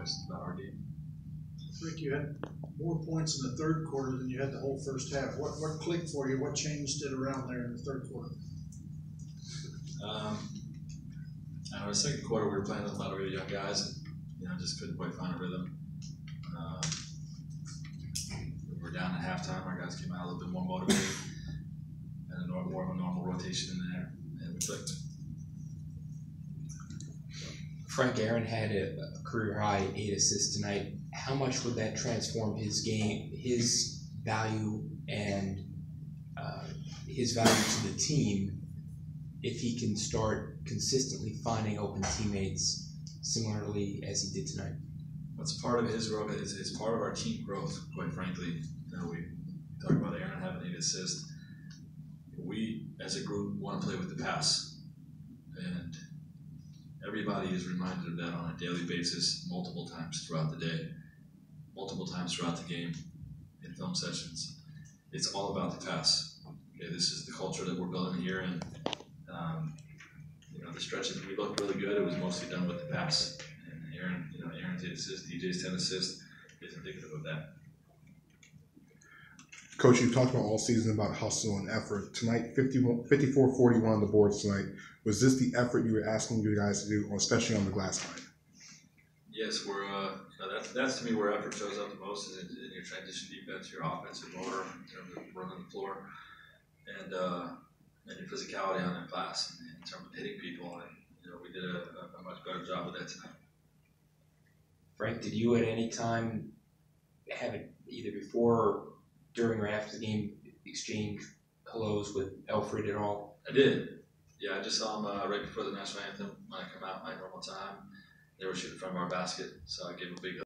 questions about our game. Rick, you had more points in the third quarter than you had the whole first half. What clicked for you? What changed it around there in the third quarter? In the second quarter, we were playing with a lot of really young guys, and just couldn't quite find a rhythm. We were down at halftime. Our guys came out a little bit more motivated, and more of a normal rotation in there, and we clicked. Frank Aaron had a career high 8 assists tonight. How much would that transform his game, his value, and his value to the team if he can start consistently finding open teammates similarly as he did tonight? What's part of his growth is part of our team growth, quite frankly. We talk about Aaron having 8 assists. We, as a group, want to play with the pass. And everybody is reminded of that on a daily basis, multiple times throughout the day, multiple times throughout the game, in film sessions. It's all about the pass. Okay, this is the culture that we're building here, and the stretches we looked really good. It was mostly done with the pass. And Aaron's 8 assists, DJ's 10 assists is indicative of that. Coach, you've talked about all season about hustle and effort. Tonight, 54-41 on the boards tonight. Was this the effort you were asking you guys to do, especially on the glass line? Yes, we're. That's to me where effort shows up the most is in your transition defense, your offensive motor in terms of running the floor, and your physicality on that glass in terms of hitting people. And we did a much better job of that tonight. Frank, did you at any time have it either before or during or after the game exchange hellos with Alfred at all? I did. Yeah, I just saw him right before the national anthem when I come out my normal time. They were shooting from our basket, so I gave him a big hug.